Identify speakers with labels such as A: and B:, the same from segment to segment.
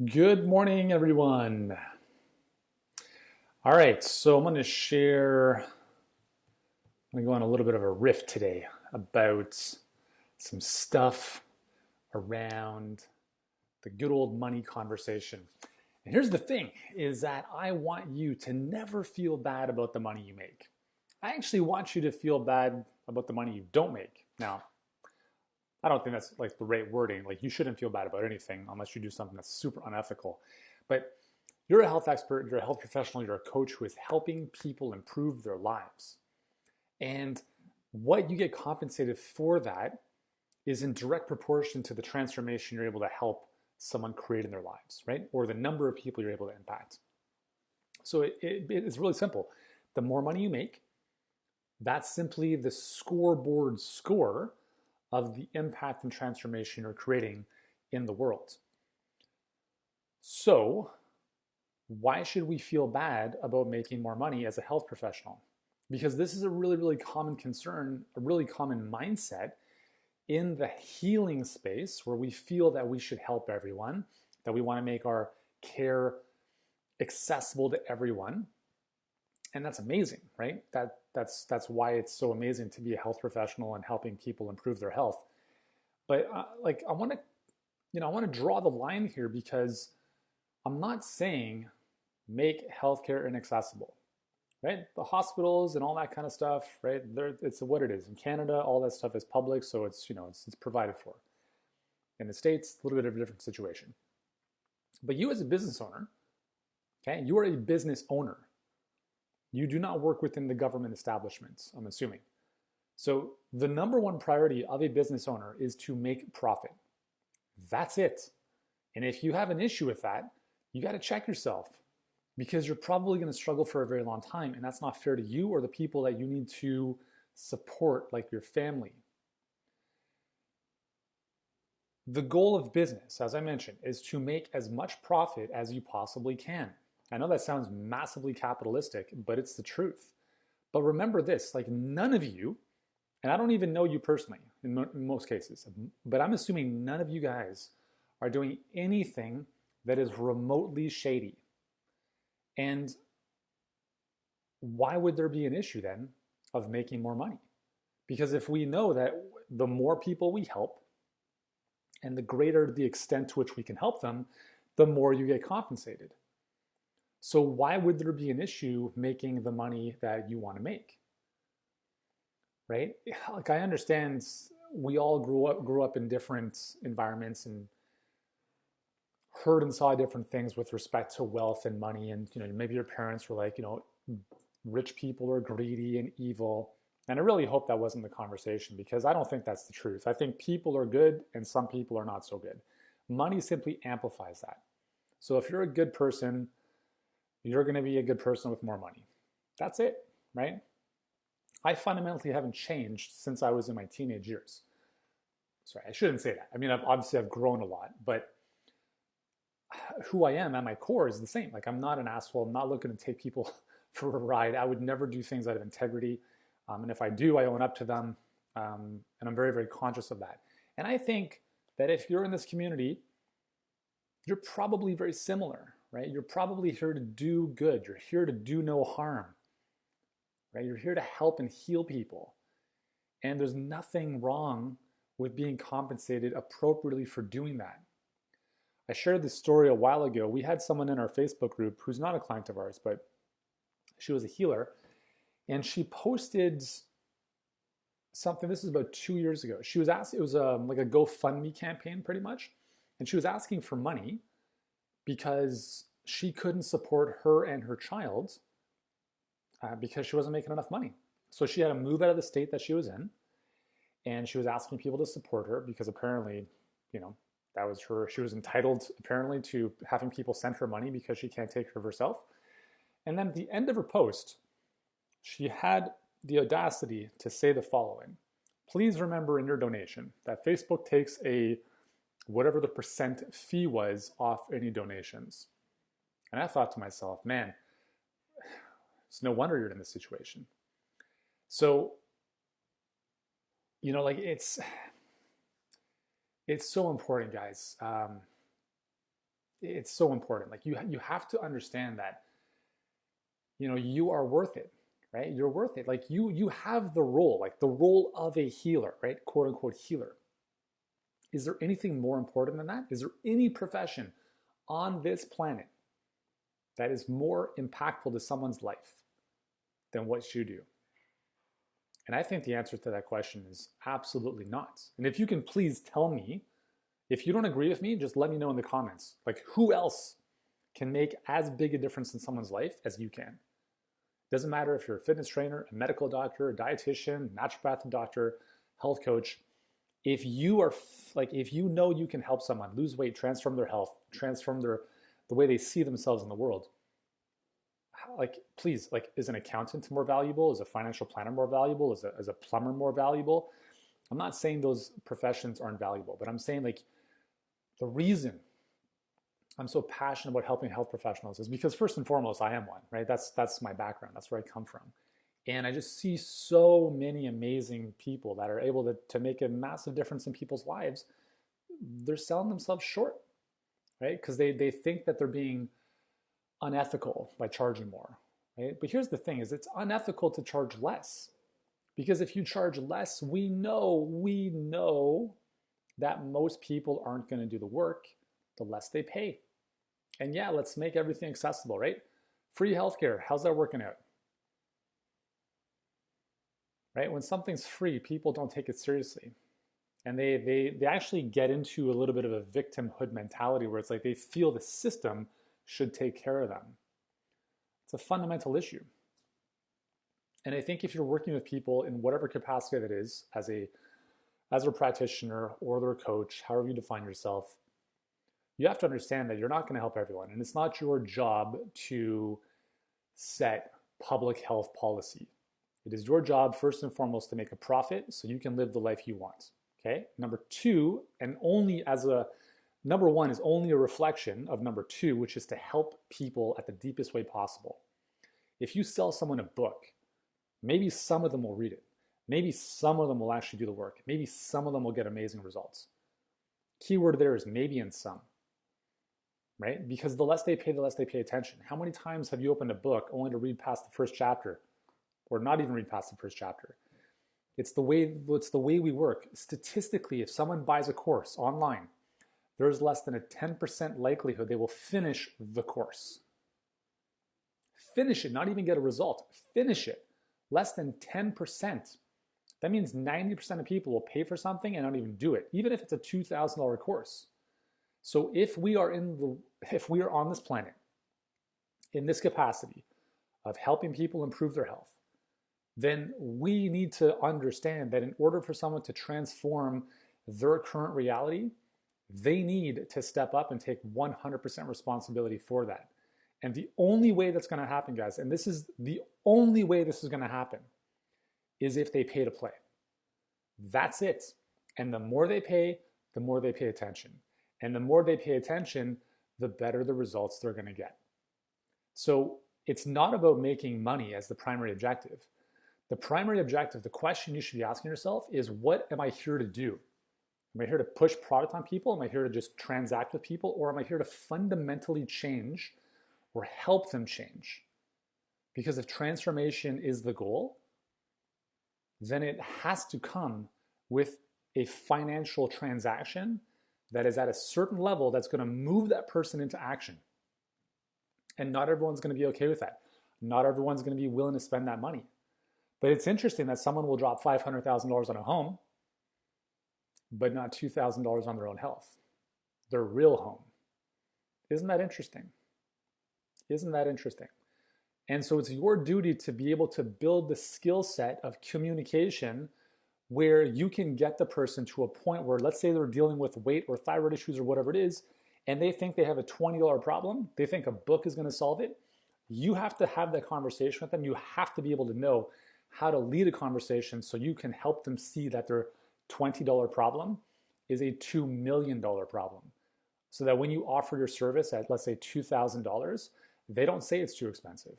A: Good morning, everyone. All right, so I'm going to share, I'm going to go on a little bit of a riff today about some stuff around the good old money conversation. And here's the thing is that I want you to never feel bad about the money you make. I actually want you to feel bad about the money you don't make. Now, I don't think that's like the right wording. Like you shouldn't feel bad about anything unless you do something that's super unethical. But you're a health expert, you're a health professional, you're a coach who is helping people improve their lives. And what you get compensated for that is in direct proportion to the transformation you're able to help someone create in their lives, right? Or the number of people you're able to impact. So it's really simple. The more money you make, that's simply the scoreboard score of the impact and transformation you're creating in the world. So, why should we feel bad about making more money as a health professional? Because this is a really, really common concern, a really common mindset in the healing space where we feel that we should help everyone, that we want to make our care accessible to everyone. And that's amazing, right? That's why it's so amazing to be a health professional and helping people improve their health. But I want to draw the line here because I'm not saying make healthcare inaccessible, right? The hospitals and all that kind of stuff, right? It's what it is. In Canada, all that stuff is public, so it's provided for. In the States, a little bit of a different situation. But you as a business owner, okay, you are a business owner. You do not work within the government establishments, I'm assuming. So the number one priority of a business owner is to make profit. That's it. And if you have an issue with that, you got to check yourself because you're probably going to struggle for a very long time. And that's not fair to you or the people that you need to support, like your family. The goal of business, as I mentioned, is to make as much profit as you possibly can. I know that sounds massively capitalistic, but it's the truth. But remember this, like none of you, and I don't even know you personally in most cases, but I'm assuming none of you guys are doing anything that is remotely shady. And why would there be an issue then of making more money? Because if we know that the more people we help and the greater the extent to which we can help them, the more you get compensated. So why would there be an issue making the money that you want to make? Right? Like I understand we all grew up in different environments and heard and saw different things with respect to wealth and money. And maybe your parents were like, rich people are greedy and evil. And I really hope that wasn't the conversation because I don't think that's the truth. I think people are good and some people are not so good. Money simply amplifies that. So if you're a good person, you're going to be a good person with more money. That's it, right? I fundamentally haven't changed since I was in my teenage years. Sorry, I shouldn't say that. I mean, I've grown a lot, but who I am at my core is the same. Like I'm not an asshole. I'm not looking to take people for a ride. I would never do things out of integrity. And if I do, I own up to them. And I'm very, very conscious of that. And I think that if you're in this community, you're probably very similar, right? You're probably here to do good. You're here to do no harm, right? You're here to help and heal people. And there's nothing wrong with being compensated appropriately for doing that. I shared this story a while ago. We had someone in our Facebook group who's not a client of ours, but she was a healer. And she posted something, this is about 2 years ago. She was asking, it was like a GoFundMe campaign pretty much. And she was asking for money because she couldn't support her and her child because she wasn't making enough money. So she had to move out of the state that she was in. And she was asking people to support her because apparently, that was her, she was entitled apparently to having people send her money because she can't take care of herself. And then at the end of her post, she had the audacity to say the following: please remember in your donation that Facebook takes a whatever the percent fee was off any donations. And I thought to myself, man, it's no wonder you're in this situation. So, like it's so important, guys. it's so important. Like you have to understand that, you are worth it, right? You're worth it. Like you have the role, like the role of a healer, right? Quote unquote healer. Is there anything more important than that? Is there any profession on this planet that is more impactful to someone's life than what you do? And I think the answer to that question is absolutely not. And if you can please tell me, if you don't agree with me, just let me know in the comments. Like, who else can make as big a difference in someone's life as you can? Doesn't matter if you're a fitness trainer, a medical doctor, a dietitian, naturopathic doctor, health coach. If you are if you know you can help someone lose weight, transform their health, transform the way they see themselves in the world, like, please, like, is an accountant more valuable? Is a financial planner more valuable? Is a plumber more valuable? I'm not saying those professions aren't valuable, but I'm saying, like, the reason I'm so passionate about helping health professionals is because, first and foremost, I am one, right? That's my background. That's where I come from. And I just see so many amazing people that are able to make a massive difference in people's lives. They're selling themselves short, right? Because they think that they're being unethical by charging more, right? But here's the thing, is it's unethical to charge less. Because if you charge less, we know that most people aren't going to do the work the less they pay. And yeah, let's make everything accessible, right? Free healthcare, how's that working out? Right? When something's free, people don't take it seriously. And they actually get into a little bit of a victimhood mentality where it's like they feel the system should take care of them. It's a fundamental issue. And I think if you're working with people in whatever capacity that is, as a practitioner or their coach, however you define yourself, you have to understand that you're not going to help everyone. And it's not your job to set public health policy. It is your job, first and foremost, to make a profit so you can live the life you want. Okay? Number one is only a reflection of number two, which is to help people at the deepest way possible. If you sell someone a book, maybe some of them will read it. Maybe some of them will actually do the work. Maybe some of them will get amazing results. Keyword there is maybe and some, right? Because the less they pay, the less they pay attention. How many times have you opened a book only to read past the first chapter, or not even read past the first chapter? It's the way we work. Statistically, if someone buys a course online, there's less than a 10% likelihood they will finish the course. Finish it, not even get a result. Finish it. Less than 10%. That means 90% of people will pay for something and not even do it, even if it's a $2,000 course. So if we are on this planet in this capacity of helping people improve their health, then we need to understand that in order for someone to transform their current reality, they need to step up and take 100% responsibility for that. And the only way that's going to happen, guys, and this is the only way this is going to happen, is if they pay to play. That's it. And the more they pay, the more they pay attention. And the more they pay attention, the better the results they're going to get. So it's not about making money as the primary objective. The primary objective, the question you should be asking yourself is, what am I here to do? Am I here to push product on people? Am I here to just transact with people? Or am I here to fundamentally change or help them change? Because if transformation is the goal, then it has to come with a financial transaction that is at a certain level that's going to move that person into action. And not everyone's going to be okay with that. Not everyone's going to be willing to spend that money. But it's interesting that someone will drop $500,000 on a home, but not $2,000 on their own health, their real home. Isn't that interesting? Isn't that interesting? And so it's your duty to be able to build the skill set of communication where you can get the person to a point where, let's say they're dealing with weight or thyroid issues or whatever it is, and they think they have a $20 problem. They think a book is going to solve it. You have to have that conversation with them. You have to be able to know how to lead a conversation so you can help them see that their $20 problem is a $2 million problem. So that when you offer your service at, let's say, $2,000, they don't say it's too expensive,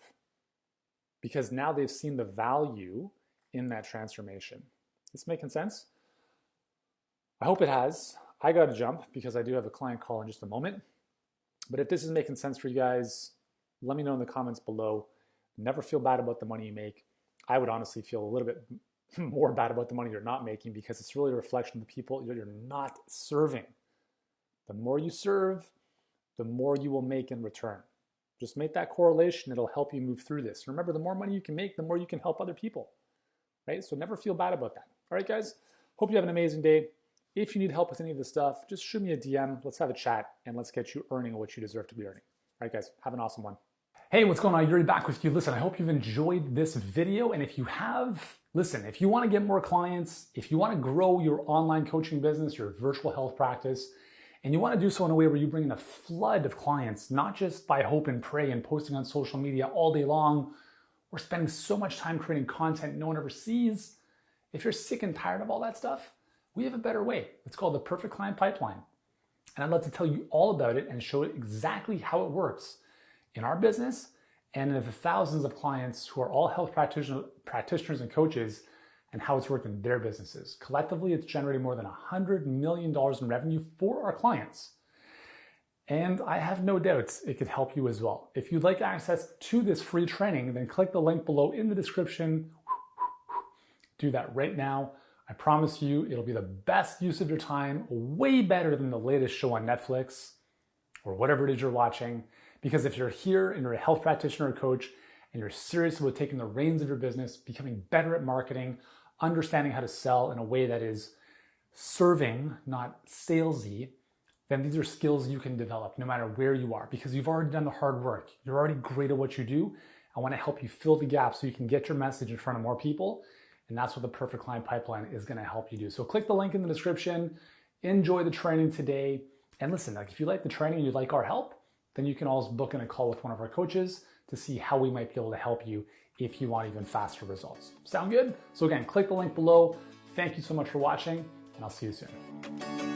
A: because now they've seen the value in that transformation. This making sense? I hope it has. I got to jump because I do have a client call in just a moment. But if this is making sense for you guys, let me know in the comments below. Never feel bad about the money you make. I would honestly feel a little bit more bad about the money you're not making, because it's really a reflection of the people you're not serving. The more you serve, the more you will make in return. Just make that correlation. It'll help you move through this. Remember, the more money you can make, the more you can help other people, right? So never feel bad about that. All right, guys, hope you have an amazing day. If you need help with any of this stuff, just shoot me a DM. Let's have a chat, and let's get you earning what you deserve to be earning. All right, guys, have an awesome one. Hey, what's going on? Yuri back with you. Listen, I hope you've enjoyed this video. And if you have, listen, if you want to get more clients, if you want to grow your online coaching business, your virtual health practice, and you want to do so in a way where you bring in a flood of clients, not just by hope and pray and posting on social media all day long, or spending so much time creating content no one ever sees. If you're sick and tired of all that stuff, we have a better way. It's called the Perfect Client Pipeline. And I'd love to tell you all about it and show it exactly how it works in our business and in the thousands of clients who are all health practitioners and coaches, and how it's worked in their businesses. Collectively, it's generating more than $100 million in revenue for our clients. And I have no doubts it could help you as well. If you'd like access to this free training, then click the link below in the description. Do that right now. I promise you it'll be the best use of your time, way better than the latest show on Netflix or whatever it is you're watching. Because if you're here and you're a health practitioner or coach and you're serious about taking the reins of your business, becoming better at marketing, understanding how to sell in a way that is serving, not salesy, then these are skills you can develop no matter where you are, because you've already done the hard work. You're already great at what you do. I want to help you fill the gap so you can get your message in front of more people. And that's what the Perfect Client Pipeline is going to help you do. So click the link in the description, enjoy the training today. And listen, like if you like the training and you like our help, then you can always book in a call with one of our coaches to see how we might be able to help you if you want even faster results. Sound good? So again, click the link below. Thank you so much for watching, and I'll see you soon.